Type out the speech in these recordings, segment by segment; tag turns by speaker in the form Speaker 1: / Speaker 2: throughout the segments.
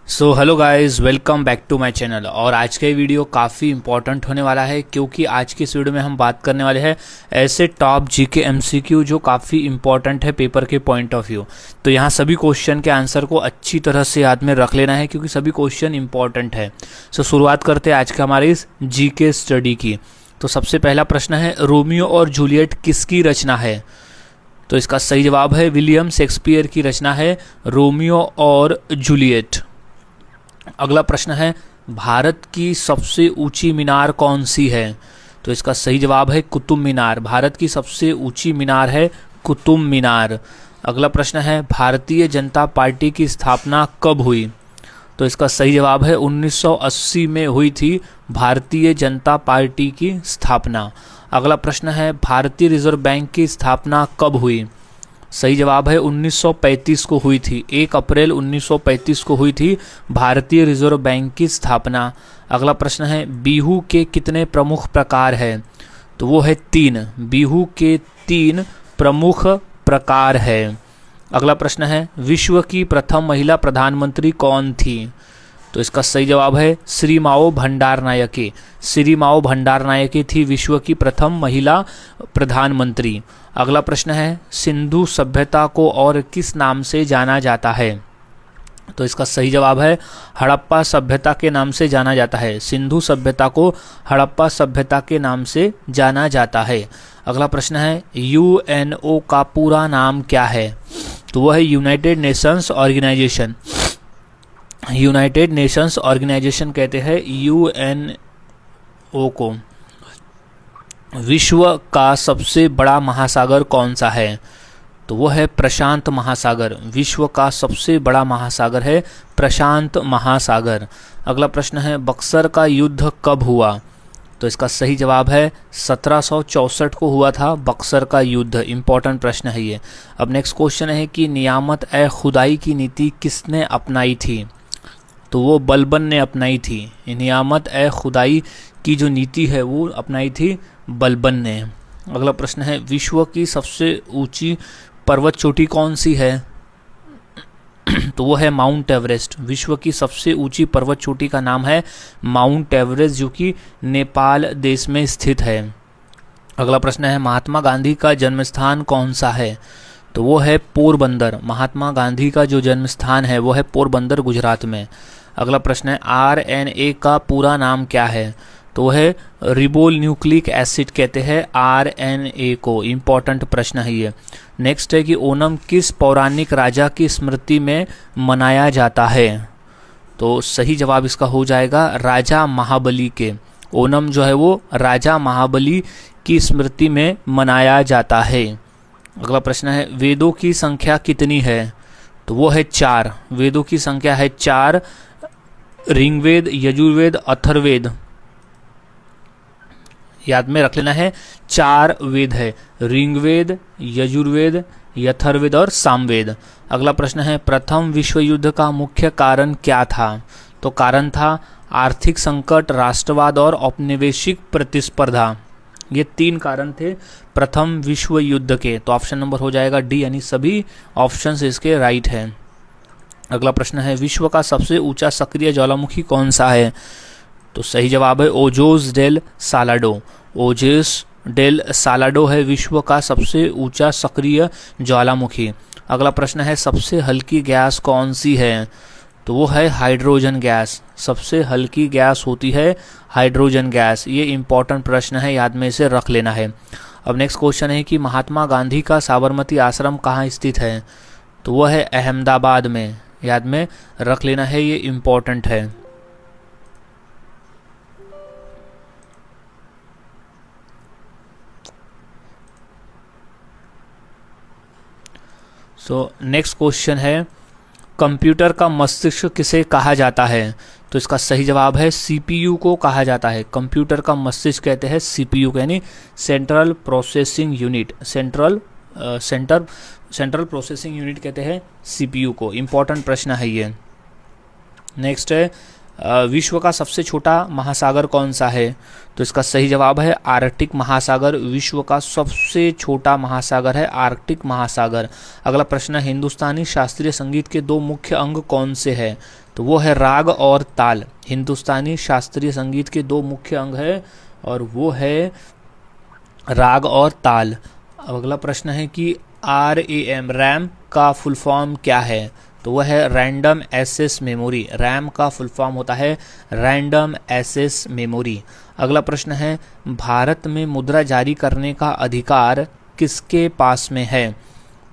Speaker 1: So hello guys, welcome back to my channel. और आज का ये वीडियो काफ़ी इंपॉर्टेंट होने वाला है क्योंकि आज की इस वीडियो में हम बात करने वाले हैं ऐसे टॉप जीके एमसीक्यू जो काफ़ी इंपॉर्टेंट है पेपर के पॉइंट ऑफ व्यू। तो यहाँ सभी क्वेश्चन के आंसर को अच्छी तरह से याद में रख लेना है क्योंकि सभी क्वेश्चन इंपॉर्टेंट है। सो शुरुआत करते हैं आज के हमारे इस जीके स्टडी की। तो सबसे पहला प्रश्न है, रोमियो और जूलियट किसकी रचना है? तो इसका सही जवाब है विलियम शेक्सपियर की रचना है रोमियो और जूलियट। अगला प्रश्न है, भारत की सबसे ऊंची मीनार कौन सी है? तो इसका सही जवाब है कुतुब मीनार। भारत की सबसे ऊंची मीनार है कुतुब मीनार। अगला प्रश्न है, भारतीय जनता पार्टी की स्थापना कब हुई? तो इसका सही जवाब है 1980 में हुई थी भारतीय जनता पार्टी की स्थापना। अगला प्रश्न है, भारतीय रिजर्व बैंक की स्थापना कब हुई? सही जवाब है 1935 को हुई थी। 1 अप्रैल 1935 को हुई थी भारतीय रिजर्व बैंक की स्थापना। अगला प्रश्न है, बिहू के कितने प्रमुख प्रकार हैं? तो वो है 3। बिहू के 3 प्रमुख प्रकार है। अगला प्रश्न है, विश्व की प्रथम महिला प्रधानमंत्री कौन थी? तो इसका सही जवाब है श्री माओ भंडारनायके। श्री माओ भंडारनायके थी विश्व की प्रथम महिला प्रधानमंत्री। अगला प्रश्न है, सिंधु सभ्यता को और किस नाम से जाना जाता है? तो इसका सही जवाब है हड़प्पा सभ्यता के नाम से जाना जाता है। सिंधु सभ्यता को हड़प्पा सभ्यता के नाम से जाना जाता है। अगला प्रश्न है, यूएनओ का पूरा नाम क्या है? तो वह है United Nations organisation. United Nations organisation कहते हैं यूएनओ को। विश्व का सबसे बड़ा महासागर कौन सा है? तो वो है प्रशांत महासागर। विश्व का सबसे बड़ा महासागर है प्रशांत महासागर। अगला प्रश्न है, बक्सर का युद्ध कब हुआ? तो इसका सही जवाब है 1764 को हुआ था बक्सर का युद्ध। इंपॉर्टेंट प्रश्न है ये। अब नेक्स्ट क्वेश्चन है कि नियामत ए खुदाई की नीति किसने अपनाई थी? तो वो बलबन ने अपनाई थी। नियामत ए खुदाई की जो नीति है वो अपनाई थी बलबन ने। अगला प्रश्न है, विश्व की सबसे ऊंची पर्वत चोटी कौन सी है? तो वो है माउंट एवरेस्ट। विश्व की सबसे ऊंची पर्वत चोटी का नाम है माउंट एवरेस्ट जो कि नेपाल देश में स्थित है। अगला प्रश्न है, महात्मा गांधी का जन्म स्थान कौन सा है? तो वो है पोरबंदर। महात्मा गांधी का जो जन्म स्थान है वो है पोरबंदर, गुजरात में। अगला प्रश्न है, आरएनए का पूरा नाम क्या है? तो वो है रिबोल न्यूक्लिक एसिड कहते हैं आरएनए को। इंपॉर्टेंट प्रश्न है ये। नेक्स्ट है कि ओणम किस पौराणिक राजा की स्मृति में मनाया जाता है? तो सही जवाब इसका हो जाएगा राजा महाबली के। ओणम जो है वो राजा महाबली की स्मृति में मनाया जाता है। अगला प्रश्न है, वेदों की संख्या कितनी है? तो वो है 4। वेदों की संख्या है 4। ऋग्वेद, यजुर्वेद, अथर्ववेद, याद में रख लेना है 4 वेद है। ऋग्वेद, यजुर्वेद, अथर्ववेद और सामवेद। अगला प्रश्न है, प्रथम विश्व युद्ध का मुख्य कारण क्या था? तो कारण था आर्थिक संकट, राष्ट्रवाद और औपनिवेशिक प्रतिस्पर्धा। ये 3 कारण थे प्रथम विश्व युद्ध के। तो ऑप्शन नंबर हो जाएगा डी, यानी सभी ऑप्शंस इसके राइट हैं। अगला प्रश्न है, विश्व का सबसे ऊंचा सक्रिय ज्वालामुखी कौन सा है? तो सही जवाब है ओजोस डेल सालाडो। ओजोस डेल सालाडो है विश्व का सबसे ऊंचा सक्रिय ज्वालामुखी। अगला प्रश्न है, सबसे हल्की गैस कौन सी है? तो वो है हाइड्रोजन गैस। सबसे हल्की गैस होती है हाइड्रोजन गैस। ये इंपॉर्टेंट प्रश्न है, याद में इसे रख लेना है। अब नेक्स्ट क्वेश्चन है कि महात्मा गांधी का साबरमती आश्रम कहाँ स्थित है? तो वो है अहमदाबाद में। याद में रख लेना है, ये इंपॉर्टेंट है। सो नेक्स्ट क्वेश्चन है, कंप्यूटर का मस्तिष्क किसे कहा जाता है? तो इसका सही जवाब है सीपीयू को कहा जाता है। कंप्यूटर का मस्तिष्क कहते हैं सीपीयू को, यानी central processing unit. Central processing unit कहते हैं सीपीयू को। इंपॉर्टेंट प्रश्न है ये। नेक्स्ट है, विश्व का सबसे छोटा महासागर कौन सा है? तो इसका सही जवाब है आर्कटिक महासागर। विश्व का सबसे छोटा महासागर है आर्कटिक महासागर। अगला प्रश्न है, हिंदुस्तानी शास्त्रीय संगीत के 2 मुख्य अंग कौन से हैं? तो वो है राग और ताल। हिंदुस्तानी शास्त्रीय संगीत के दो मुख्य अंग है और वो है राग और ताल। अब अगला प्रश्न है कि RAM रैम का फुल फॉर्म क्या है? तो वह है रैंडम एक्सेस मेमोरी। रैम का फुल फॉर्म होता है रैंडम एक्सेस मेमोरी। अगला प्रश्न है भारत में मुद्रा जारी करने का अधिकार किसके पास में है?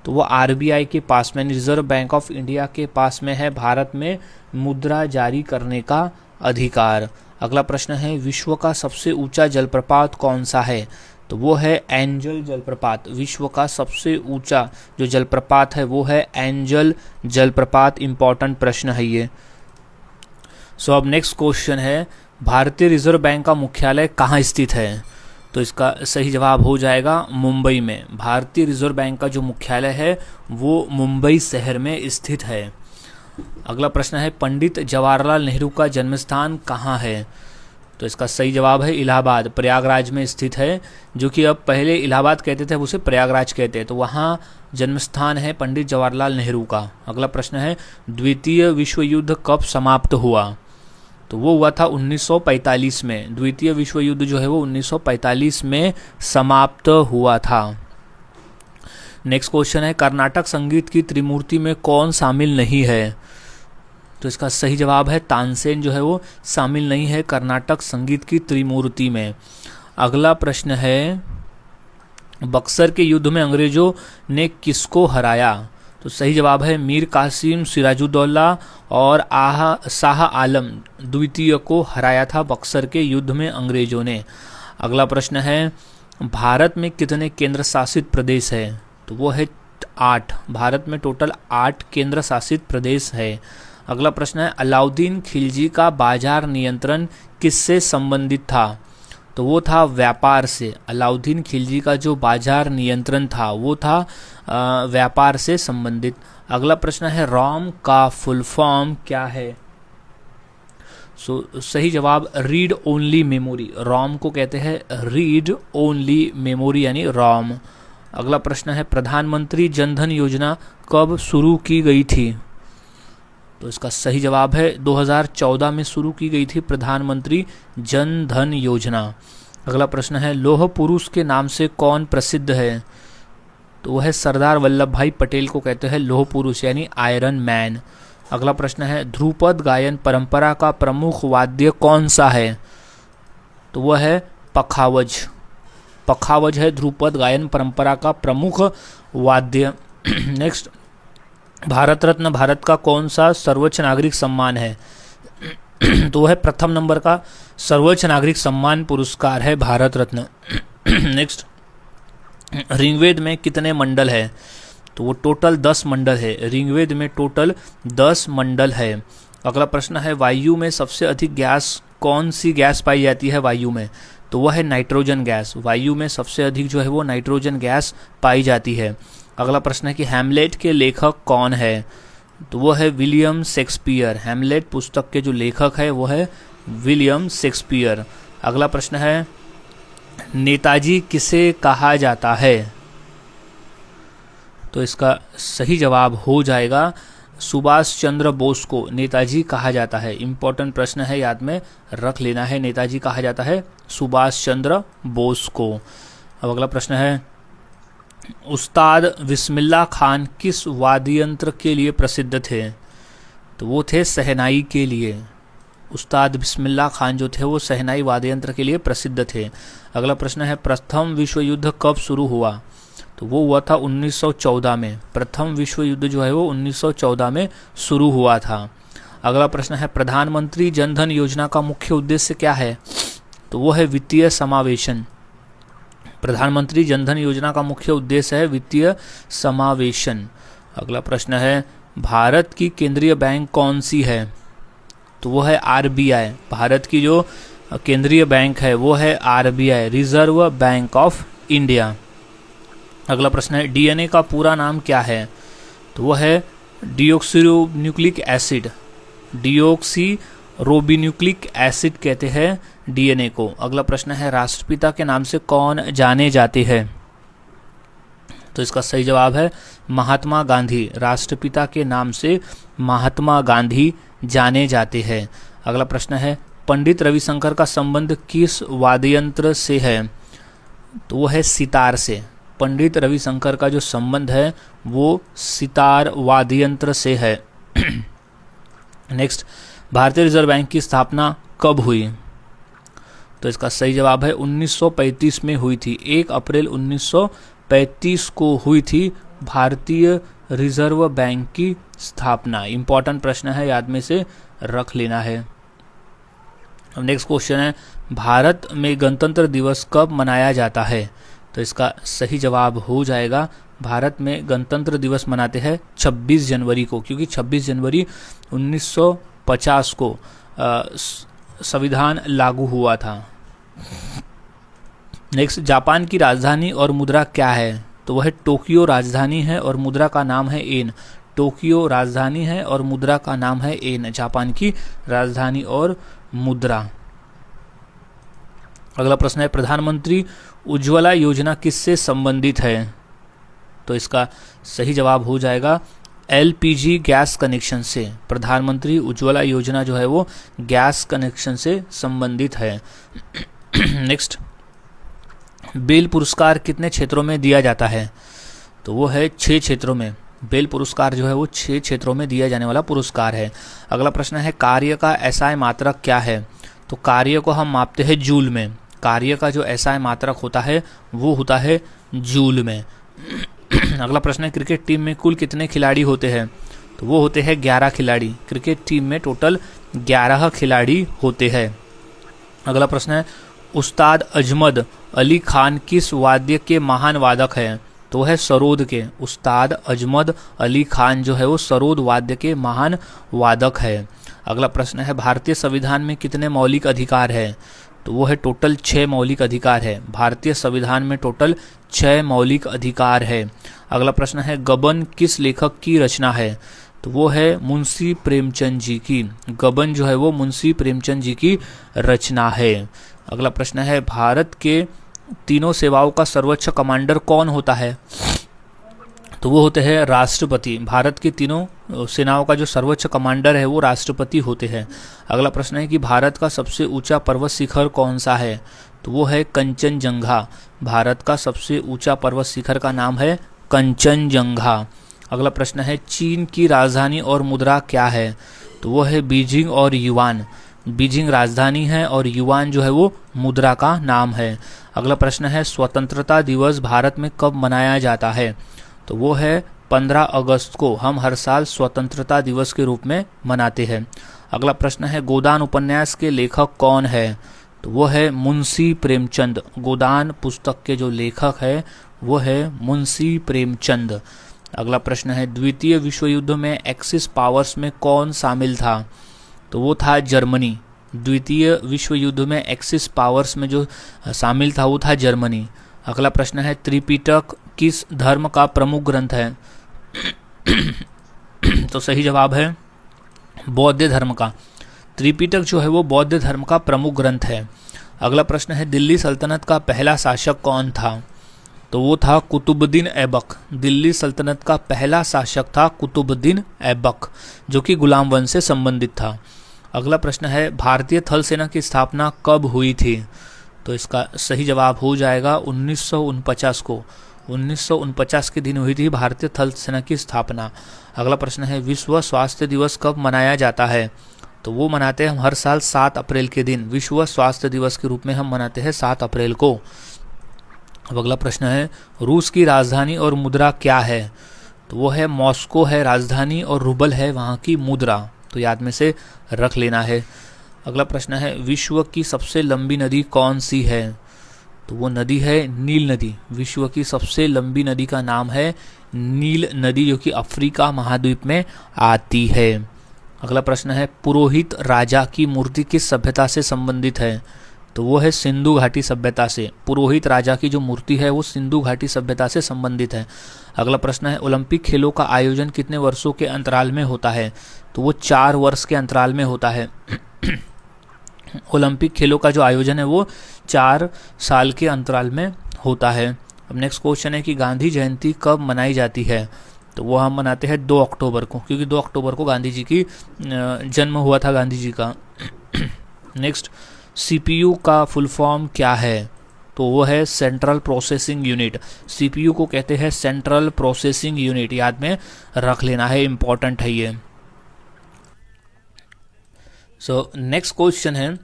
Speaker 1: तो वो RBI के पास में, रिजर्व बैंक ऑफ इंडिया के पास में है भारत में मुद्रा जारी करने का अधिकार। अगला प्रश्न है विश्व का सबसे ऊंचा जलप्रपात कौन सा है? तो वो है एंजल जलप्रपात। विश्व का सबसे ऊंचा जो जलप्रपात है वो है एंजल जलप्रपात। इंपॉर्टेंट प्रश्न है ये। सो अब नेक्स्ट क्वेश्चन है भारतीय रिजर्व बैंक का मुख्यालय कहाँ स्थित है? तो इसका सही जवाब हो जाएगा मुंबई में। भारतीय रिजर्व बैंक का जो मुख्यालय है वो मुंबई शहर में स्थित है। अगला प्रश्न है पंडित जवाहरलाल नेहरू का जन्मस्थान कहाँ है? तो इसका सही जवाब है इलाहाबाद, प्रयागराज में स्थित है, जो कि अब पहले इलाहाबाद कहते थे, अब उसे प्रयागराज कहते हैं। तो वहाँ जन्मस्थान है पंडित जवाहरलाल नेहरू का। अगला प्रश्न है द्वितीय विश्व युद्ध कब समाप्त हुआ? तो वो हुआ था 1945 में। द्वितीय विश्व युद्ध जो है वो 1945 में समाप्त हुआ था। नेक्स्ट क्वेश्चन है कर्नाटक संगीत की त्रिमूर्ति में कौन शामिल नहीं है? तो इसका सही जवाब है तानसेन जो है वो शामिल नहीं है कर्नाटक संगीत की त्रिमूर्ति में। अगला प्रश्न है बक्सर के युद्ध में अंग्रेजों ने किसको हराया? तो सही जवाब है मीर कासिम सिराजुद्दौला और शाह आलम द्वितीय को हराया था बक्सर के युद्ध में अंग्रेजों ने। अगला प्रश्न है भारत में कितने केंद्र शासित प्रदेश है? तो वो है 8। भारत में टोटल 8 केंद्र शासित प्रदेश है। अगला प्रश्न है अलाउद्दीन खिलजी का बाजार नियंत्रण किससे संबंधित था? तो वो था व्यापार से। अलाउद्दीन खिलजी का जो बाजार नियंत्रण था वो था व्यापार से संबंधित। अगला प्रश्न है रोम का फुल फॉर्म क्या है? सही जवाब रीड ओनली मेमोरी। रोम को कहते हैं रीड ओनली मेमोरी यानी रोम। अगला प्रश्न है प्रधानमंत्री जनधन योजना कब शुरू की गई थी? तो इसका सही जवाब है 2014 में शुरू की गई थी प्रधानमंत्री जन धन योजना। अगला प्रश्न है लौह पुरुष के नाम से कौन प्रसिद्ध है? तो वह है सरदार वल्लभ भाई पटेल को कहते हैं लौह पुरुष यानी आयरन मैन। अगला प्रश्न है ध्रुपद गायन परंपरा का प्रमुख वाद्य कौन सा है? तो वह है पखावज। पखावज है ध्रुपद गायन परंपरा का प्रमुख वाद्य। नेक्स्ट भारत रत्न भारत का कौन सा सर्वोच्च नागरिक सम्मान है? तो वह प्रथम नंबर का सर्वोच्च नागरिक सम्मान पुरस्कार है भारत रत्न। नेक्स्ट ऋग्वेद में कितने मंडल है? तो वो टोटल 10 मंडल है। ऋग्वेद में टोटल 10 मंडल है। अगला प्रश्न है वायु में सबसे अधिक गैस कौन सी गैस पाई जाती है वायु में? तो वह है नाइट्रोजन गैस। वायु में सबसे अधिक जो है वो नाइट्रोजन गैस पाई जाती है। अगला प्रश्न है कि हैमलेट के लेखक कौन है? तो वो है विलियम शेक्सपियर। हैमलेट पुस्तक के जो लेखक है वो है विलियम शेक्सपियर। अगला प्रश्न है नेताजी किसे कहा जाता है? तो इसका सही जवाब हो जाएगा सुभाष चंद्र बोस को नेताजी कहा जाता है। इंपॉर्टेंट प्रश्न है, याद में रख लेना है। नेताजी कहा जाता है सुभाष चंद्र बोस को। अब अगला प्रश्न है उस्ताद बिस्मिल्लाह खान किस वाद्य यंत्र के लिए प्रसिद्ध थे? तो वो थे शहनाई के लिए। उस्ताद बिस्मिल्लाह खान जो थे वो शहनाई वाद्य यंत्र के लिए प्रसिद्ध थे। अगला प्रश्न है प्रथम विश्व युद्ध कब शुरू हुआ? तो वो हुआ था 1914 में। प्रथम विश्व युद्ध जो है वो 1914 में शुरू हुआ था। अगला प्रश्न है प्रधानमंत्री जनधन योजना का मुख्य उद्देश्य क्या है? तो वो है वित्तीय समावेशन। प्रधानमंत्री जनधन योजना का मुख्य उद्देश्य है वित्तीय समावेशन। अगला प्रश्न है भारत की केंद्रीय बैंक कौन सी है? तो वो है RBI। भारत की जो केंद्रीय बैंक है वो है RBI, reserve bank of India. अगला प्रश्न है DNA का पूरा नाम क्या है? तो वो है डिऑक्सीरिबोन्यूक्लिक एसिड। डिऑक्सीरिबोन्यूक्लिक एसिड कहते हैं DNA को। अगला प्रश्न है राष्ट्रपिता के नाम से कौन जाने जाते हैं? तो इसका सही जवाब है महात्मा गांधी। राष्ट्रपिता के नाम से महात्मा गांधी जाने जाते हैं। अगला प्रश्न है पंडित रविशंकर का संबंध किस वाद्ययंत्र से है? तो वो है सितार से। पंडित रविशंकर का जो संबंध है वो सितार वाद्ययंत्र से है। नेक्स्ट, भारतीय रिजर्व बैंक की स्थापना कब हुई? तो इसका सही जवाब है 1935 में हुई थी। 1 अप्रैल 1935 को हुई थी भारतीय रिजर्व बैंक की स्थापना। इंपॉर्टेंट प्रश्न है, याद में से रख लेना है। अब नेक्स्ट क्वेश्चन है भारत में गणतंत्र दिवस कब मनाया जाता है? तो इसका सही जवाब हो जाएगा भारत में गणतंत्र दिवस मनाते हैं 26 जनवरी को, क्योंकि 26 जनवरी 1950 को संविधान लागू हुआ था। नेक्स्ट, जापान की राजधानी और मुद्रा क्या है? तो वह टोक्यो राजधानी है और मुद्रा का नाम है येन। टोक्यो राजधानी है और मुद्रा का नाम है येन, जापान की राजधानी और मुद्रा। अगला प्रश्न है प्रधानमंत्री उज्ज्वला योजना किससे संबंधित है? तो इसका सही जवाब हो जाएगा एलपीजी गैस कनेक्शन से। प्रधानमंत्री उज्ज्वला योजना जो है वो गैस कनेक्शन से संबंधित है। नेक्स्ट, बेल पुरस्कार कितने क्षेत्रों में दिया जाता है? तो वो है 6 क्षेत्रों में। बेल पुरस्कार जो है वो 6 क्षेत्रों में दिया जाने वाला पुरस्कार है। अगला प्रश्न है कार्य का एसआई मात्रक क्या है? तो कार्य को हम मापते हैं जूल में। कार्य का जो एसआई मात्रक होता है वो होता है जूल में। अगला प्रश्न है क्रिकेट टीम में कुल कितने खिलाड़ी होते हैं? तो वो होते हैं 11 खिलाड़ी। क्रिकेट टीम में टोटल 11 खिलाड़ी होते हैं। अगला प्रश्न है उस्ताद अजमद अली खान किस वाद्य के महान वादक हैं? तो वह है सरोद के। उस्ताद अजमद अली खान जो है वो सरोद वाद्य के महान वादक है। अगला प्रश्न है भारतीय संविधान में कितने मौलिक अधिकार है? तो वो है टोटल 6 मौलिक अधिकार है। भारतीय संविधान में टोटल 6 मौलिक अधिकार है। अगला प्रश्न है गबन किस लेखक की रचना है? तो वो है मुंशी प्रेमचंद जी की। गबन जो है वो मुंशी प्रेमचंद जी की रचना है। अगला प्रश्न है भारत के तीनों सेवाओं का सर्वोच्च कमांडर कौन होता है? तो वो होते हैं राष्ट्रपति। भारत की तीनों सेनाओं का जो सर्वोच्च कमांडर है वो राष्ट्रपति होते हैं। अगला प्रश्न है कि भारत का सबसे ऊंचा पर्वत शिखर कौन सा है? तो वो है कंचनजंगा। भारत का सबसे ऊंचा पर्वत शिखर का नाम है कंचनजंगा। अगला प्रश्न है चीन की राजधानी और मुद्रा क्या है? तो वो है बीजिंग और युआन। बीजिंग राजधानी है और युआन जो है वो मुद्रा का नाम है। अगला प्रश्न है स्वतंत्रता दिवस भारत में कब मनाया जाता है? तो वो है 15 अगस्त को। हम हर साल स्वतंत्रता दिवस के रूप में मनाते हैं। अगला प्रश्न है गोदान उपन्यास के लेखक कौन है? तो वो है मुंशी प्रेमचंद। गोदान पुस्तक के जो लेखक है वो है मुंशी प्रेमचंद। अगला प्रश्न है द्वितीय विश्व युद्ध में एक्सिस पावर्स में कौन शामिल था? तो वो था जर्मनी। द्वितीय विश्व युद्ध में एक्सिस पावर्स में जो शामिल था वो था जर्मनी। अगला प्रश्न है त्रिपिटक किस धर्म का प्रमुख ग्रंथ है? तो सही जवाब है बौद्ध धर्म का। त्रिपिटक जो है वो बौद्ध धर्म का प्रमुख ग्रंथ है। अगला प्रश्न है दिल्ली सल्तनत का पहला शासक कौन था? तो वो था कुतुबुद्दीन ऐबक। दिल्ली सल्तनत का पहला शासक था कुतुबुद्दीन ऐबक, जो कि गुलाम वंश से संबंधित था। अगला प्रश्न है भारतीय थल सेना की स्थापना कब हुई थी? तो इसका सही जवाब हो जाएगा 1949 को। 1949 के दिन हुई थी भारतीय थल सेना की स्थापना। अगला प्रश्न है विश्व स्वास्थ्य दिवस कब मनाया जाता है? तो वो मनाते हैं हम हर साल 7 अप्रैल के दिन। विश्व स्वास्थ्य दिवस के रूप में हम मनाते हैं 7 अप्रैल को। अब अगला प्रश्न है रूस की राजधानी और मुद्रा क्या है? तो वो है मॉस्को है राजधानी और रूबल है वहाँ की मुद्रा। तो याद में से रख लेना है। अगला प्रश्न है विश्व की सबसे लंबी नदी कौन सी है? तो वो नदी है नील नदी। विश्व की सबसे लंबी नदी का नाम है नील नदी, जो कि अफ्रीका महाद्वीप में आती है। अगला प्रश्न है पुरोहित राजा की मूर्ति किस सभ्यता से संबंधित है? तो वो है सिंधु घाटी सभ्यता से। पुरोहित राजा की जो मूर्ति है वो सिंधु घाटी सभ्यता से संबंधित है। अगला प्रश्न है ओलंपिक खेलों का आयोजन कितने वर्षों के अंतराल में होता है? तो वो 4 वर्ष के अंतराल में होता है। ओलंपिक खेलों का जो आयोजन है वो 4 साल के अंतराल में होता है। अब नेक्स्ट क्वेश्चन है कि गांधी जयंती कब मनाई जाती है? तो वो हम मनाते हैं 2 अक्टूबर को, क्योंकि 2 अक्टूबर को गांधी जी की जन्म हुआ था गांधी जी का। नेक्स्ट, सीपीयू का फुल फॉर्म क्या है? तो वो है सेंट्रल प्रोसेसिंग यूनिट। सीपीयू को कहते हैं सेंट्रल प्रोसेसिंग यूनिट, याद में रख लेना है, इंपॉर्टेंट है ये। सो नेक्स्ट क्वेश्चन है,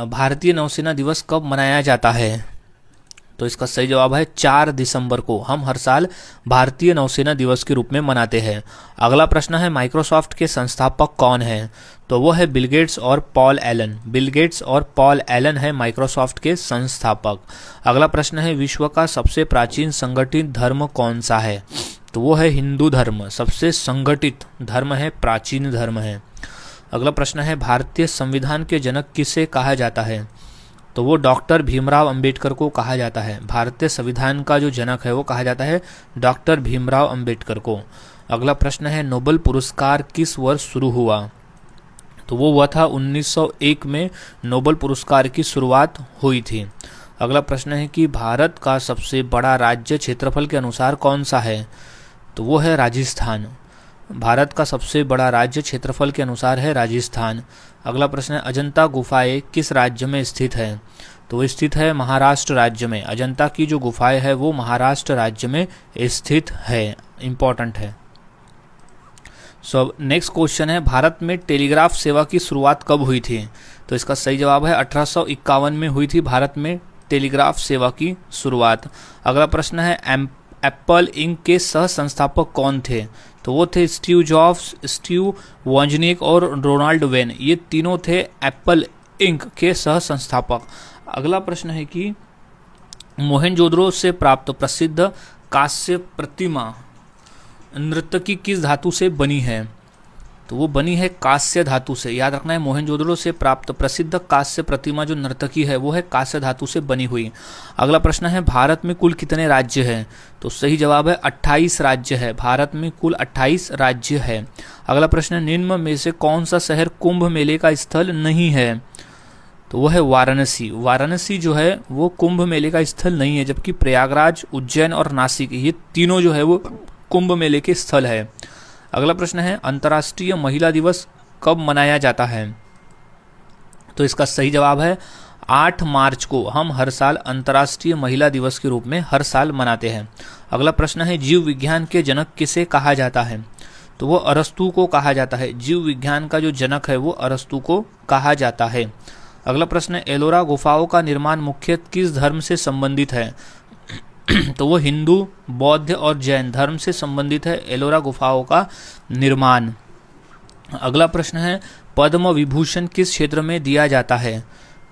Speaker 1: भारतीय नौसेना दिवस कब मनाया जाता है? तो इसका सही जवाब है 4 दिसंबर को हम हर साल भारतीय नौसेना दिवस के रूप में मनाते हैं। अगला प्रश्न है, माइक्रोसॉफ्ट के संस्थापक कौन हैं? तो वो है बिल गेट्स और पॉल एलन। बिल गेट्स और पॉल एलन है माइक्रोसॉफ्ट के संस्थापक। अगला प्रश्न है, विश्व का सबसे प्राचीन संगठित धर्म कौन सा है? तो वो है हिंदू धर्म। सबसे संगठित धर्म है, प्राचीन धर्म है। अगला प्रश्न है, भारतीय संविधान के जनक किसे कहा जाता है? तो वो डॉक्टर भीमराव अंबेडकर को कहा जाता है। भारतीय संविधान का जो जनक है वो कहा जाता है डॉक्टर भीमराव अंबेडकर को। अगला प्रश्न है, नोबेल पुरस्कार किस वर्ष शुरू हुआ? तो वो हुआ था 1901 में नोबेल पुरस्कार की शुरुआत हुई थी। अगला प्रश्न है कि भारत का सबसे बड़ा राज्य क्षेत्रफल के अनुसार कौन सा है? तो वो है राजस्थान। भारत का सबसे बड़ा राज्य क्षेत्रफल के अनुसार है राजस्थान। अगला प्रश्न है, अजंता गुफाएं किस राज्य में स्थित है? तो वो स्थित है महाराष्ट्र राज्य में। अजंता की जो गुफाएं है वो महाराष्ट्र राज्य में स्थित है, इंपॉर्टेंट है। सो नेक्स्ट क्वेश्चन है, भारत में टेलीग्राफ सेवा की शुरुआत कब हुई थी? तो इसका सही जवाब है 1851 में हुई थी भारत में टेलीग्राफ सेवा की शुरुआत। अगला प्रश्न है, एप्पल इंक के सह संस्थापक कौन थे? तो वो थे स्टीव जॉब्स, स्टीव वॉजनिक और रोनाल्ड वेन। ये तीनों थे एप्पल इंक के सह संस्थापक। अगला प्रश्न है कि मोहनजोदड़ो से प्राप्त प्रसिद्ध कांस्य प्रतिमा नर्तकी किस धातु से बनी है? तो वो बनी है कांस्य धातु से। याद रखना है, मोहनजोदड़ो से प्राप्त प्रसिद्ध कांस्य प्रतिमा जो नर्तकी है वो है कांस्य धातु से बनी हुई। अगला प्रश्न है, भारत में कुल कितने राज्य हैं? तो सही जवाब है 28 राज्य है। भारत में कुल 28 राज्य है। अगला प्रश्न है, निम्न में से कौन सा शहर कुंभ मेले का स्थल नहीं है? तो वो है वाराणसी। वाराणसी जो है वो कुंभ मेले का स्थल नहीं है, जबकि प्रयागराज, उज्जैन और नासिक ये तीनों जो है वो कुंभ मेले के स्थल है। अगला प्रश्न है, अंतर्राष्ट्रीय महिला दिवस कब मनाया जाता है? तो इसका सही जवाब है 8 मार्च को हम हर साल अंतर्राष्ट्रीय महिला दिवस के रूप में हर साल मनाते हैं। अगला प्रश्न है, जीव विज्ञान के जनक किसे कहा जाता है? तो वो अरस्तु को कहा जाता है। जीव विज्ञान का जो जनक है वो अरस्तु को कहा जाता है। अगला प्रश्न है, एलोरा गुफाओं का निर्माण मुख्य किस धर्म से संबंधित है? तो वो हिंदू, बौद्ध और जैन धर्म से संबंधित है एलोरा गुफाओं का निर्माण। अगला प्रश्न है, पद्म विभूषण किस क्षेत्र में दिया जाता है?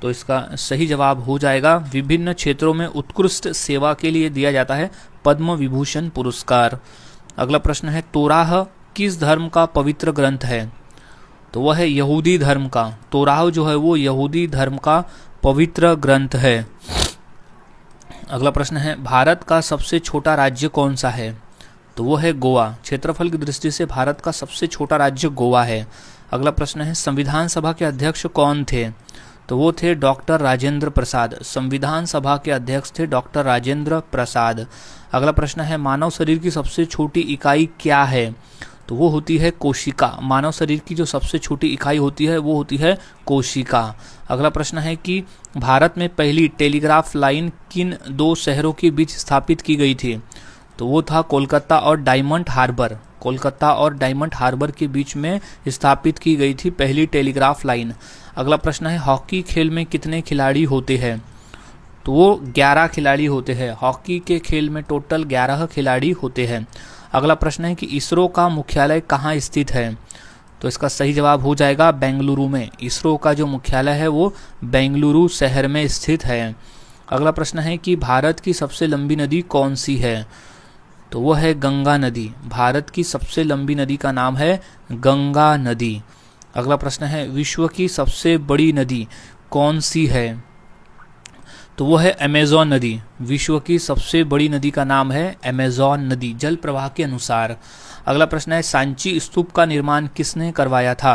Speaker 1: तो इसका सही जवाब हो जाएगा विभिन्न क्षेत्रों में उत्कृष्ट सेवा के लिए दिया जाता है पद्म विभूषण पुरस्कार। अगला प्रश्न है, तोराह किस धर्म का पवित्र ग्रंथ है? तो वह है यहूदी धर्म का। तोराह जो है वो यहूदी धर्म का पवित्र ग्रंथ है। अगला प्रश्न है, भारत का सबसे छोटा राज्य कौन सा है? तो वो है गोवा। क्षेत्रफल की दृष्टि से भारत का सबसे छोटा राज्य गोवा है। अगला प्रश्न है, संविधान सभा के अध्यक्ष कौन थे? तो वो थे डॉक्टर राजेंद्र प्रसाद। संविधान सभा के अध्यक्ष थे डॉक्टर राजेंद्र प्रसाद। अगला प्रश्न है, मानव शरीर की सबसे छोटी इकाई क्या है? तो वो होती है कोशिका। मानव शरीर की जो सबसे छोटी इकाई होती है वो होती है कोशिका। अगला प्रश्न है कि भारत में पहली टेलीग्राफ लाइन किन 2 शहरों के बीच स्थापित की गई थी? तो वो था कोलकाता और डायमंड हार्बर। कोलकाता और डायमंड हार्बर के बीच में स्थापित की गई थी पहली टेलीग्राफ लाइन। अगला प्रश्न है, हॉकी खेल में कितने खिलाड़ी होते हैं? तो वो 11 खिलाड़ी होते हैं। हॉकी के खेल में टोटल 11 खिलाड़ी होते हैं। अगला प्रश्न है कि इसरो का मुख्यालय कहाँ स्थित है? तो इसका सही जवाब हो जाएगा बेंगलुरु में। इसरो का जो मुख्यालय है वो बेंगलुरु शहर में स्थित है। अगला प्रश्न है कि भारत की सबसे लंबी नदी कौन सी है? तो वो है गंगा नदी। भारत की सबसे लंबी नदी का नाम है गंगा नदी। अगला प्रश्न है, विश्व की सबसे बड़ी नदी कौन सी है? तो वो है अमेज़न नदी। विश्व की सबसे बड़ी नदी का नाम है अमेज़न नदी, जल प्रवाह के अनुसार। अगला प्रश्न है, सांची स्तूप का निर्माण किसने करवाया था?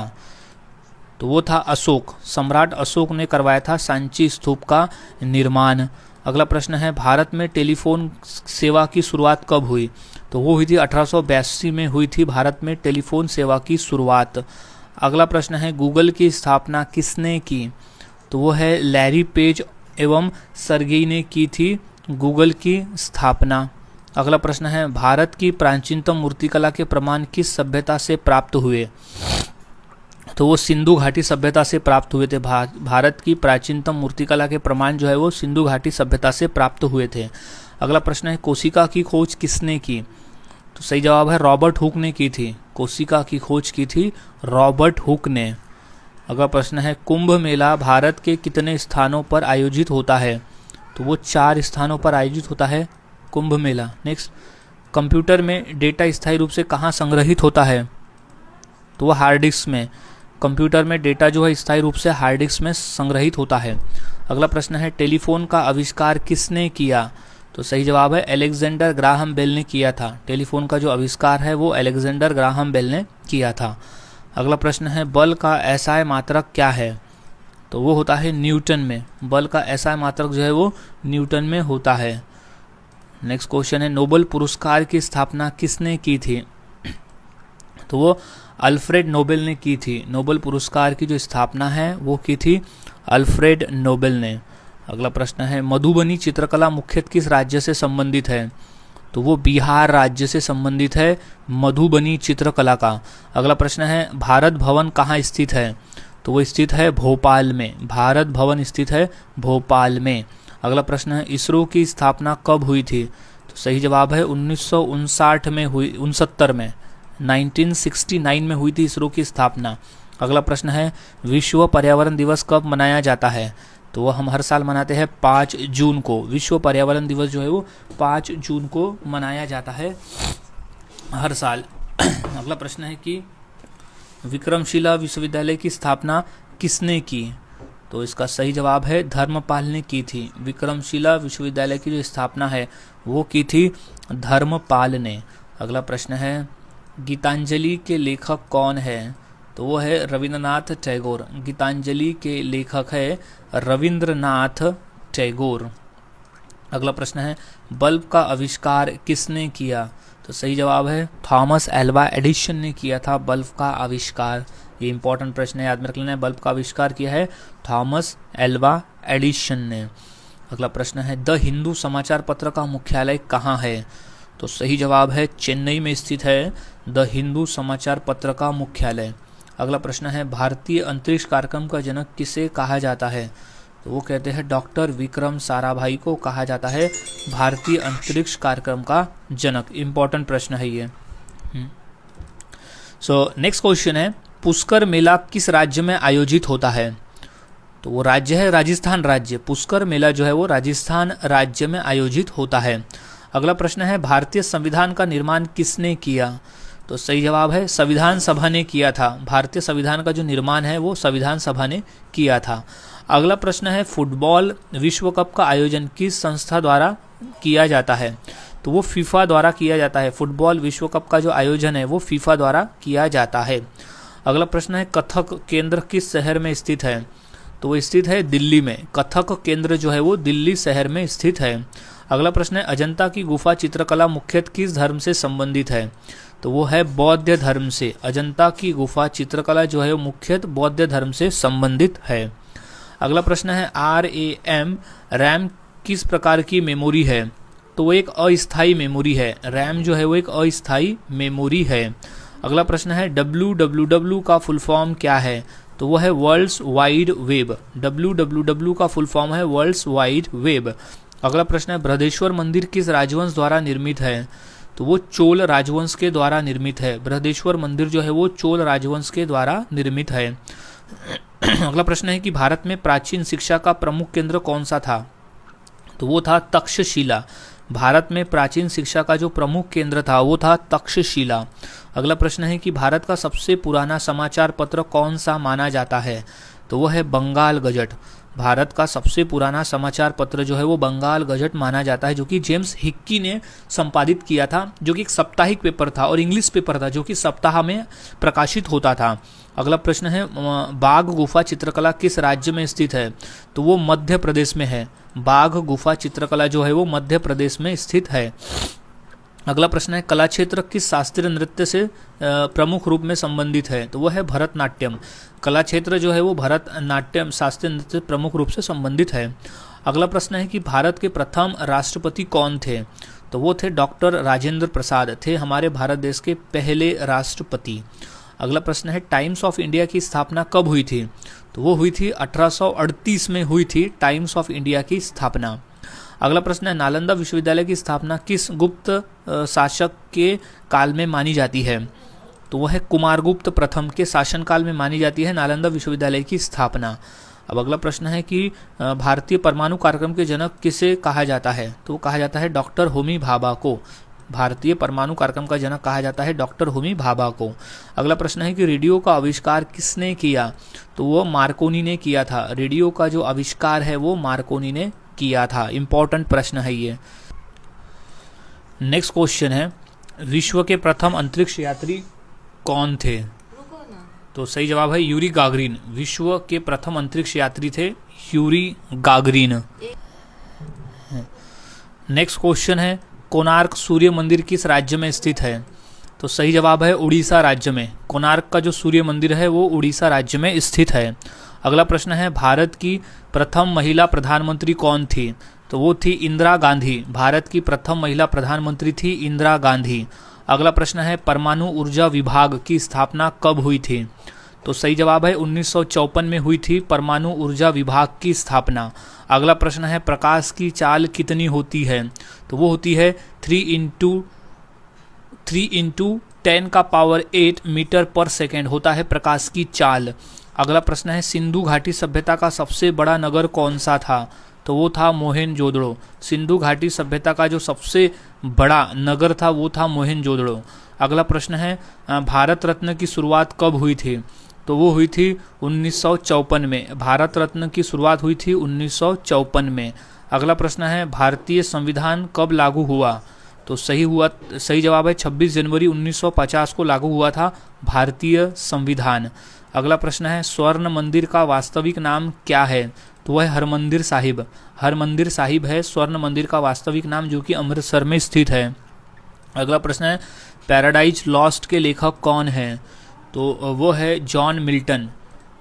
Speaker 1: तो वो था अशोक। सम्राट अशोक ने करवाया था सांची स्तूप का निर्माण। अगला प्रश्न है, भारत में टेलीफोन सेवा की शुरुआत कब हुई? तो वो हुई थी 1882 में हुई थी भारत में टेलीफोन सेवा की शुरुआत। अगला प्रश्न है गूगल की स्थापना किसने की? तो वो है लैरी पेज एवं सर्गेई ने की थी गूगल की स्थापना। अगला प्रश्न है भारत की प्राचीनतम मूर्तिकला के प्रमाण किस सभ्यता से प्राप्त हुए? तो वो सिंधु घाटी सभ्यता से प्राप्त हुए थे। भारत की प्राचीनतम मूर्तिकला के प्रमाण जो है वो सिंधु घाटी सभ्यता से प्राप्त हुए थे। अगला प्रश्न है कोशिका की खोज किसने की? तो सही जवाब है रॉबर्ट हुक ने की थी। कोशिका की खोज की थी रॉबर्ट हुक ने। अगला प्रश्न है कुंभ मेला भारत के कितने स्थानों पर आयोजित होता है? तो वो 4 स्थानों पर आयोजित होता है कुंभ मेला। नेक्स्ट, कंप्यूटर में डेटा स्थायी रूप से कहाँ संग्रहित होता है? तो वो हार्ड डिस्क में। कंप्यूटर में डेटा जो है स्थायी रूप से हार्ड डिस्क में संग्रहित होता है। अगला प्रश्न है टेलीफोन का आविष्कार किसने किया? तो सही जवाब है अलेक्जेंडर ग्राहम बेल ने किया था। टेलीफोन का जो आविष्कार है वो अलेक्जेंडर ग्राहम बेल ने किया था। अगला प्रश्न है बल का एसआई मात्रक क्या है? तो वो होता है न्यूटन में। बल का एसआई मात्रक जो है वो न्यूटन में होता है। नेक्स्ट क्वेश्चन है नोबेल पुरस्कार की स्थापना किसने की थी? तो वो अल्फ्रेड नोबेल ने की थी। नोबेल पुरस्कार की जो स्थापना है वो की थी अल्फ्रेड नोबेल ने। अगला प्रश्न है मधुबनी चित्रकला मुख्यतः किस राज्य से संबंधित है? तो वो बिहार राज्य से संबंधित है मधुबनी चित्रकला का। अगला प्रश्न है भारत भवन कहाँ स्थित है? तो वो स्थित है भोपाल में। भारत भवन स्थित है भोपाल में। अगला प्रश्न है इसरो की स्थापना कब हुई थी? तो सही जवाब है 1959 में हुई, 69 में 1969 में हुई थी इसरो की स्थापना। अगला प्रश्न है विश्व पर्यावरण दिवस कब मनाया जाता है? तो वो हम हर साल मनाते हैं 5 जून को। विश्व पर्यावरण दिवस जो है वो 5 जून को मनाया जाता है हर साल। अगला प्रश्न है कि विक्रमशिला विश्वविद्यालय की स्थापना किसने की? तो इसका सही जवाब है धर्मपाल ने की थी। विक्रमशिला विश्वविद्यालय की जो स्थापना है वो की थी धर्मपाल ने। अगला प्रश्न है गीतांजलि के लेखक कौन है? तो वो है रविंद्रनाथ टैगोर। गीतांजलि के लेखक है रविंद्रनाथ टैगोर। अगला प्रश्न है बल्ब का आविष्कार किसने किया? तो सही जवाब है थॉमस एल्वा एडिसन ने किया था बल्ब का आविष्कार। ये इंपॉर्टेंट प्रश्न है, याद में रख लेना है। बल्ब का आविष्कार किया है थॉमस एल्वा एडिसन ने। अगला प्रश्न है द हिंदू समाचार पत्र का मुख्यालय कहाँ है? तो सही जवाब है चेन्नई में स्थित है द हिंदू समाचार पत्र का मुख्यालय। अगला प्रश्न है भारतीय अंतरिक्ष कार्यक्रम का जनक किसे कहा जाता है? तो वो कहते हैं डॉक्टर विक्रम साराभाई को कहा जाता है भारतीय अंतरिक्ष कार्यक्रम का जनक। इंपॉर्टेंट प्रश्न है ये। सो नेक्स्ट क्वेश्चन है पुष्कर मेला किस राज्य में आयोजित होता है? तो वो राज्य है राजस्थान राज्य। पुष्कर मेला जो है वो राजस्थान राज्य में आयोजित होता है। अगला प्रश्न है भारतीय संविधान का निर्माण किसने किया? तो सही जवाब है संविधान सभा ने किया था। भारतीय संविधान का जो निर्माण है वो संविधान सभा ने किया था। अगला प्रश्न है फुटबॉल विश्व कप का आयोजन किस संस्था द्वारा किया जाता है? तो वो फीफा द्वारा किया जाता है। फुटबॉल विश्व कप का जो आयोजन है वो फीफा द्वारा किया जाता है। अगला प्रश्न है कथक केंद्र किस शहर में स्थित है? तो वो स्थित है दिल्ली में। कथक केंद्र जो है वो दिल्ली शहर में स्थित है। अगला प्रश्न है अजंता की गुफा चित्रकला मुख्यतः किस धर्म से संबंधित है? तो वो है बौद्ध धर्म से। अजंता की गुफा चित्रकला जो है वो मुख्यतः बौद्ध धर्म से संबंधित है। अगला प्रश्न है रैम किस प्रकार की मेमोरी है? तो वो एक अस्थायी मेमोरी है। रैम जो है वो एक अस्थायी मेमोरी है। अगला प्रश्न है www का फुल फॉर्म क्या है? तो वो है वर्ल्ड्स वाइड वेब। www का फुल फॉर्म है वर्ल्ड्स वाइड वेब। अगला प्रश्न है बृहदेश्वर मंदिर किस राजवंश द्वारा निर्मित है? तो वो चोल राजवंश के द्वारा निर्मित है। बृहदेश्वर मंदिर जो है वो चोल राजवंश के द्वारा निर्मित है। अगला प्रश्न है कि भारत में प्राचीन शिक्षा का प्रमुख केंद्र कौन सा था? तो वो था तक्षशिला। भारत में प्राचीन शिक्षा का जो प्रमुख केंद्र था वो था तक्षशिला। अगला प्रश्न है कि भारत का सबसे पुराना समाचार पत्र कौन सा माना जाता है? तो वो है बंगाल गजट। भारत का सबसे पुराना समाचार पत्र जो है वो बंगाल गजट माना जाता है, जो कि जेम्स हिक्की ने संपादित किया था, जो कि एक साप्ताहिक पेपर था और इंग्लिश पेपर था जो कि सप्ताह में प्रकाशित होता था। अगला प्रश्न है बाघ गुफा चित्रकला किस राज्य में स्थित है? तो वो मध्य प्रदेश में है। बाघ गुफा चित्रकला जो है वो मध्य प्रदेश में स्थित है। अगला प्रश्न है कला क्षेत्र किस शास्त्रीय नृत्य से प्रमुख रूप में संबंधित है? तो वह है भरतनाट्यम। कला क्षेत्र जो है वो भरतनाट्यम शास्त्रीय नृत्य से प्रमुख रूप से संबंधित है। अगला प्रश्न है कि भारत के प्रथम राष्ट्रपति कौन थे? तो वो थे डॉक्टर राजेंद्र प्रसाद, थे हमारे भारत देश के पहले राष्ट्रपति। अगला प्रश्न है टाइम्स ऑफ इंडिया की स्थापना कब हुई थी? तो वो हुई थी 1838 में हुई थी टाइम्स ऑफ इंडिया की स्थापना। अगला प्रश्न है नालंदा विश्वविद्यालय की स्थापना किस गुप्त शासक के काल में मानी जाती है? तो वह है कुमारगुप्त प्रथम के शासनकाल में मानी जाती है नालंदा विश्वविद्यालय की स्थापना। अब अगला प्रश्न है कि भारतीय परमाणु कार्यक्रम के जनक किसे कहा जाता है? तो वो कहा जाता है डॉक्टर होमी भाभा को। भारतीय परमाणु कार्यक्रम का जनक कहा जाता है डॉक्टर होमी भाभा को। अगला प्रश्न है कि रेडियो का आविष्कार किसने किया? तो वो मार्कोनी ने किया था। रेडियो का जो आविष्कार है वो मार्कोनी ने किया था। इंपॉर्टेंट प्रश्न है ये। नेक्स्ट क्वेश्चन है विश्व के प्रथम अंतरिक्ष यात्री कौन थे? तो सही जवाब है यूरी गागरिन। विश्व के प्रथम अंतरिक्ष यात्री थे यूरी गागरिन। नेक्स्ट क्वेश्चन है कोणार्क सूर्य मंदिर किस राज्य में स्थित है? तो सही जवाब है उड़ीसा राज्य में। कोणार्क का जो सूर्य मंदिर है वो उड़ीसा राज्य में स्थित है। अगला प्रश्न है भारत की प्रथम महिला प्रधानमंत्री कौन थी? तो वो थी इंदिरा गांधी। भारत की प्रथम महिला प्रधानमंत्री थी इंदिरा गांधी। अगला प्रश्न है परमाणु ऊर्जा विभाग की स्थापना कब हुई थी? तो सही जवाब है 1954 में हुई थी परमाणु ऊर्जा विभाग की स्थापना। अगला प्रश्न है प्रकाश की चाल कितनी होती है? तो वो होती है 3×10⁸ मीटर पर सेकेंड होता है प्रकाश की चाल। अगला प्रश्न है सिंधु घाटी सभ्यता का सबसे बड़ा नगर कौन सा था? तो वो था मोहनजोदड़ो। सिंधु घाटी सभ्यता का जो सबसे बड़ा नगर था वो था मोहनजोदड़ो। अगला प्रश्न है भारत रत्न की शुरुआत कब हुई थी? तो वो हुई थी 1954 में। भारत रत्न की शुरुआत हुई थी 1954 में। अगला प्रश्न है भारतीय संविधान कब लागू हुआ? तो सही जवाब है 26 जनवरी 1950 को लागू हुआ था भारतीय संविधान। अगला प्रश्न है स्वर्ण मंदिर का वास्तविक नाम क्या है? तो वह हरमंदिर साहिब। हरमंदिर साहिब है स्वर्ण मंदिर का वास्तविक नाम, जो कि अमृतसर में स्थित है। अगला प्रश्न है पैराडाइज लॉस्ट के लेखक कौन है? तो वो है जॉन मिल्टन।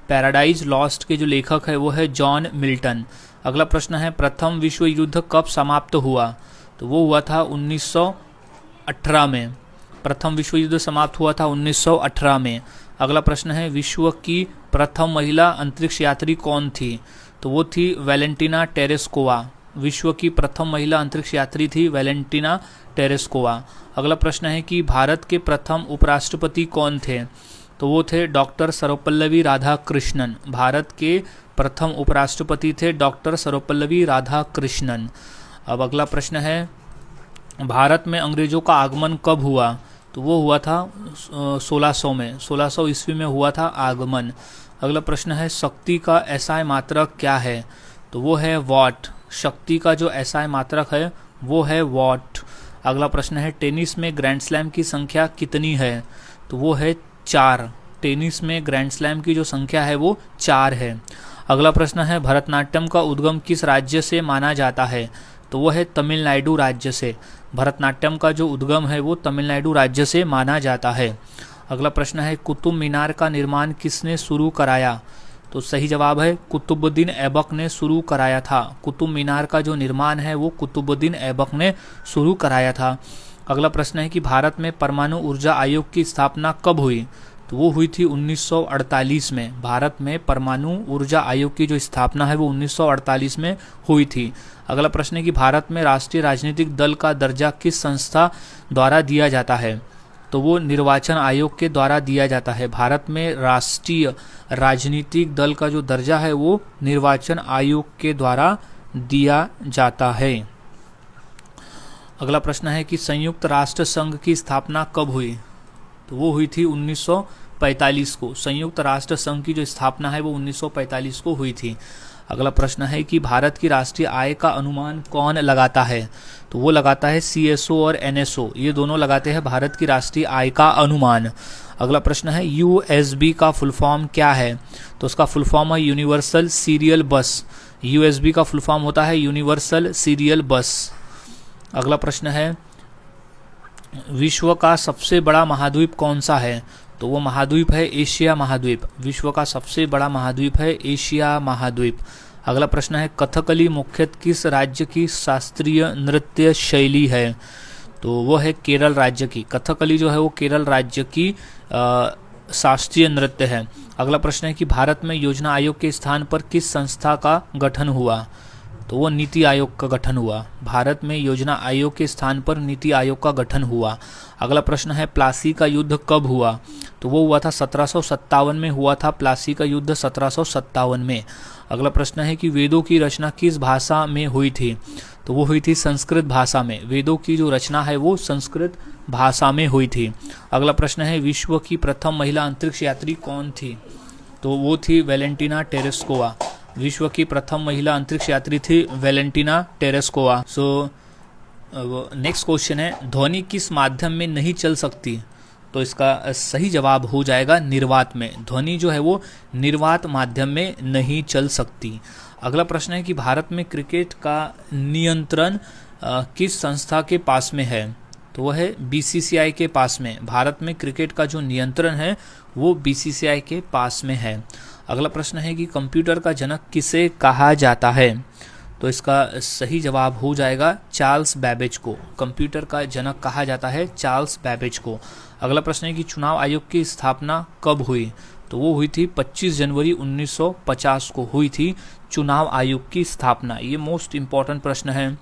Speaker 1: पैराडाइज लॉस्ट के जो लेखक है वो है जॉन मिल्टन। अगला प्रश्न है प्रथम विश्व युद्ध कब समाप्त हुआ? तो वो हुआ था 1918 में। प्रथम विश्व युद्ध समाप्त हुआ था 1918 में। अगला प्रश्न है विश्व की प्रथम महिला अंतरिक्ष यात्री कौन थी? तो वो थी वैलेंटिना टेरेस्कोवा। विश्व की प्रथम महिला अंतरिक्ष यात्री थी वैलेंटिना टेरेस्कोवा। अगला प्रश्न है कि भारत के प्रथम उपराष्ट्रपति कौन थे? तो वो थे डॉक्टर सर्वपल्लवी राधाकृष्णन। भारत के प्रथम उपराष्ट्रपति थे डॉक्टर सर्वपल्लवी राधाकृष्णन। अब अगला प्रश्न है भारत में अंग्रेजों का आगमन कब हुआ? तो वो हुआ था 1600 में। 1600 ईस्वी में हुआ था आगमन। अगला प्रश्न है शक्ति का एसआई मात्रक क्या है? तो वो है वॉट। शक्ति का जो एसआई मात्रक है वो है वॉट। अगला प्रश्न है टेनिस में ग्रैंड स्लैम की संख्या कितनी है? तो वो है 4। टेनिस में ग्रैंड स्लैम की जो संख्या है वो 4 है। अगला प्रश्न है भरतनाट्यम का उद्गम किस राज्य से माना जाता है? तो वो है तमिलनाडु राज्य से। भरतनाट्यम का जो उद्गम है वो तमिलनाडु राज्य से माना जाता है। अगला प्रश्न है कुतुब मीनार का निर्माण किसने शुरू कराया? तो सही जवाब है कुतुबुद्दीन ऐबक ने शुरू कराया था। कुतुब मीनार का जो निर्माण है वो कुतुबुद्दीन ऐबक ने शुरू कराया था। अगला प्रश्न है कि भारत में परमाणु ऊर्जा आयोग की स्थापना कब हुई? तो वो हुई थी 1948 में। भारत में परमाणु ऊर्जा आयोग की जो स्थापना है वो 1948 में हुई थी। अगला प्रश्न है कि भारत में राष्ट्रीय राजनीतिक दल का दर्जा किस संस्था द्वारा दिया जाता है? तो वो निर्वाचन आयोग के द्वारा दिया जाता है। भारत में राष्ट्रीय राजनीतिक दल का जो दर्जा है वो निर्वाचन आयोग के द्वारा दिया जाता है। अगला प्रश्न है कि संयुक्त राष्ट्र संघ की स्थापना कब हुई? तो वो हुई थी 1945 को। संयुक्त राष्ट्र संघ की जो स्थापना है वो 1945 को हुई थी। अगला प्रश्न है कि भारत की राष्ट्रीय आय का अनुमान कौन लगाता है? तो वो लगाता है CSO और NSO, ये दोनों लगाते हैं भारत की राष्ट्रीय आय का अनुमान। अगला प्रश्न है USB का फुल फॉर्म क्या है? तो उसका फुल फॉर्म है यूनिवर्सल सीरियल बस। USB का फुल फॉर्म होता है यूनिवर्सल सीरियल बस। अगला प्रश्न है विश्व का सबसे बड़ा महाद्वीप कौन सा है? तो वो महाद्वीप है एशिया महाद्वीप। विश्व का सबसे बड़ा महाद्वीप है एशिया महाद्वीप। अगला प्रश्न है कथकली मुख्यतः किस राज्य की शास्त्रीय नृत्य शैली है? तो वो है केरल राज्य की। कथकली जो है वो केरल राज्य की शास्त्रीय नृत्य है। अगला प्रश्न है कि भारत में योजना आयोग के स्थान पर किस संस्था का गठन हुआ? तो वो नीति आयोग का गठन हुआ। भारत में योजना आयोग के स्थान पर नीति आयोग का गठन हुआ। अगला प्रश्न है प्लासी का युद्ध कब हुआ? तो वो हुआ था 1757 में हुआ था प्लासी का युद्ध 1757 में। अगला प्रश्न है कि वेदों की रचना किस भाषा में हुई थी? तो वो हुई थी संस्कृत भाषा में। वेदों की जो रचना है वो संस्कृत भाषा में हुई थी। अगला प्रश्न है विश्व की प्रथम महिला अंतरिक्ष यात्री कौन थी? तो वो थी वेलेंटिना टेरेस्कोवा। विश्व की प्रथम महिला अंतरिक्ष यात्री थी Valentina Tereshkova. So next question है ध्वनि किस माध्यम में नहीं चल सकती? तो इसका सही जवाब हो जाएगा निर्वात में। ध्वनि जो है वो निर्वात माध्यम में नहीं चल सकती। अगला प्रश्न है कि भारत में क्रिकेट का नियंत्रण किस संस्था के पास में है? तो वह है बीसीसीआई के पास में। भारत में क्रिकेट का जो नियंत्रण है वो बीसीसीआई के पास में है। अगला प्रश्न है कि कंप्यूटर का जनक किसे कहा जाता है? तो इसका सही जवाब हो जाएगा चार्ल्स बैबेज को। कंप्यूटर का जनक कहा जाता है चार्ल्स बैबेज को। अगला प्रश्न है कि चुनाव आयोग की स्थापना कब हुई? तो वो हुई थी 25 जनवरी 1950 को हुई थी चुनाव आयोग की स्थापना। ये मोस्ट इम्पॉर्टेंट प्रश्न है।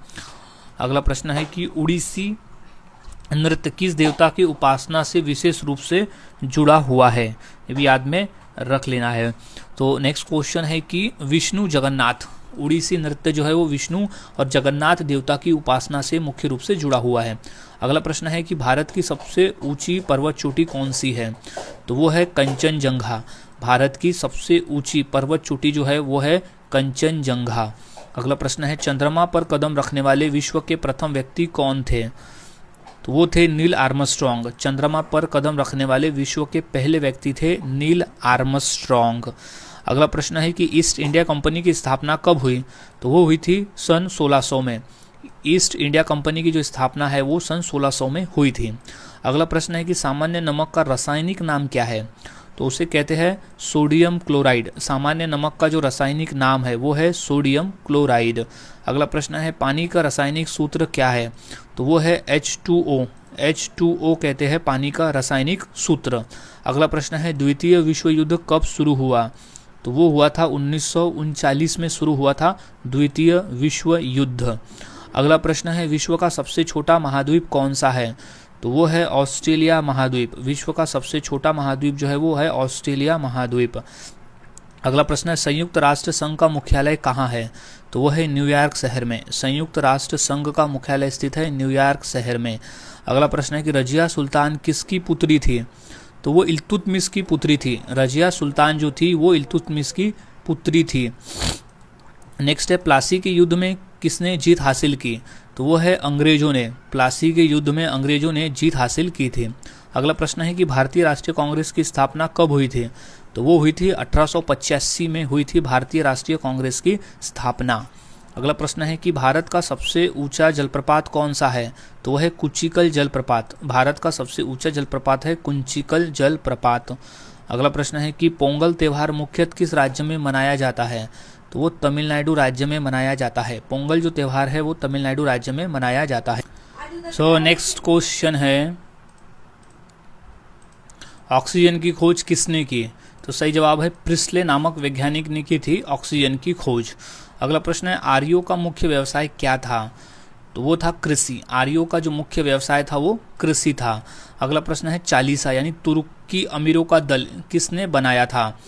Speaker 1: अगला प्रश्न है कि उड़ीसी नृत्य किस देवता की उपासना से विशेष रूप से जुड़ा हुआ है? ये भी याद में रख लेना है। तो नेक्स्ट क्वेश्चन है कि विष्णु जगन्नाथ, उड़ीसी नृत्य जो है वो विष्णु और जगन्नाथ देवता की उपासना से मुख्य रूप से जुड़ा हुआ है। अगला प्रश्न है कि भारत की सबसे ऊंची पर्वत चोटी कौन सी है? तो वो है कंचनजंगा। भारत की सबसे ऊंची पर्वत चोटी जो है वो है कंचनजंगा। अगला प्रश्न है चंद्रमा पर कदम रखने वाले विश्व के प्रथम व्यक्ति कौन थे? तो वो थे नील आर्मस्ट्रॉन्ग। चंद्रमा पर कदम रखने वाले विश्व के पहले व्यक्ति थे नील आर्मस्ट्रॉन्ग। अगला प्रश्न है कि ईस्ट इंडिया कंपनी की स्थापना कब हुई? तो वो हुई थी सन 1600 में। ईस्ट इंडिया कंपनी की जो स्थापना है वो सन 1600 में हुई थी। अगला प्रश्न है कि सामान्य नमक का रासायनिक नाम क्या है? तो उसे कहते हैं सोडियम क्लोराइड। सामान्य नमक का जो रासायनिक नाम है वो है सोडियम क्लोराइड। अगला प्रश्न है पानी का रासायनिक सूत्र क्या है? तो वो है H2O। H2O कहते हैं पानी का रासायनिक सूत्र। अगला प्रश्न है द्वितीय विश्व युद्ध कब शुरू हुआ? तो वो हुआ था 1939 में शुरू हुआ था द्वितीय विश्व युद्ध। अगला प्रश्न है विश्व का सबसे छोटा महाद्वीप कौन सा है? तो वो है ऑस्ट्रेलिया महाद्वीप। विश्व का सबसे छोटा महाद्वीप जो है वो है ऑस्ट्रेलिया महाद्वीप। अगला प्रश्न है संयुक्त राष्ट्र संघ का मुख्यालय कहाँ है? तो वो है न्यूयॉर्क शहर में। संयुक्त राष्ट्र संघ का मुख्यालय स्थित है न्यूयॉर्क शहर में। अगला प्रश्न है कि रजिया सुल्तान किसकी पुत्री थी? तो वो इल्तुतमिश की पुत्री थी। रजिया सुल्तान जो थी वो इल्तुतमिश की पुत्री थी। नेक्स्ट है प्लासी के युद्ध में किसने जीत हासिल की? तो वो है अंग्रेजों ने। प्लासी के युद्ध में अंग्रेजों ने जीत हासिल की थी। अगला प्रश्न है कि भारतीय राष्ट्रीय कांग्रेस की स्थापना कब हुई थी? तो वो हुई थी 1885 में हुई थी भारतीय राष्ट्रीय कांग्रेस की स्थापना। अगला प्रश्न है कि भारत का सबसे ऊंचा जलप्रपात कौन सा है? तो वह है कुंचिकल जलप्रपात। भारत का सबसे ऊंचा जलप्रपात है कुंचिकल जलप्रपात। अगला प्रश्न है कि पोंगल त्यौहार मुख्यतः किस राज्य में मनाया जाता है? तो वो तमिलनाडु राज्य में मनाया जाता है। पोंगल जो त्यौहार है वो तमिलनाडु राज्य में मनाया जाता है। सो नेक्स्ट क्वेश्चन है ऑक्सीजन की खोज किसने की? तो सही जवाब है प्रिस्ले नामक वैज्ञानिक ने की थी ऑक्सीजन की खोज। अगला प्रश्न है आर्यों का मुख्य व्यवसाय क्या था? तो वो था कृषि। आर्यों का जो मुख्य व्यवसाय था वो कृषि था। अगला प्रश्न है चालीसा यानी तुर्की अमीरों का दल किसने बनाया था?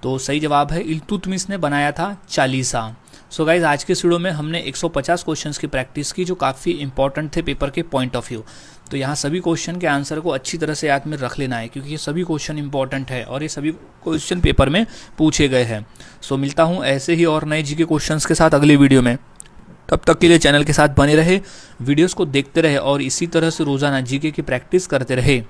Speaker 1: तो सही जवाब है इल्तुतमिश ने बनाया था चालीसा। सो गाइज आज के वीडियो में हमने 150 क्वेश्चंस की प्रैक्टिस की जो काफ़ी इंपॉर्टेंट थे पेपर के पॉइंट ऑफ व्यू। तो यहाँ सभी क्वेश्चन के आंसर को अच्छी तरह से याद में रख लेना है क्योंकि ये सभी क्वेश्चन इंपॉर्टेंट है और ये सभी क्वेश्चन पेपर में पूछे गए हैं। सो मिलता हूँ ऐसे ही और नए जीके क्वेश्चंस के साथ अगली वीडियो में। तब तक के लिए चैनल के साथ बने रहे, वीडियोस को देखते रहे और इसी तरह से रोजाना जीके की प्रैक्टिस करते रहे।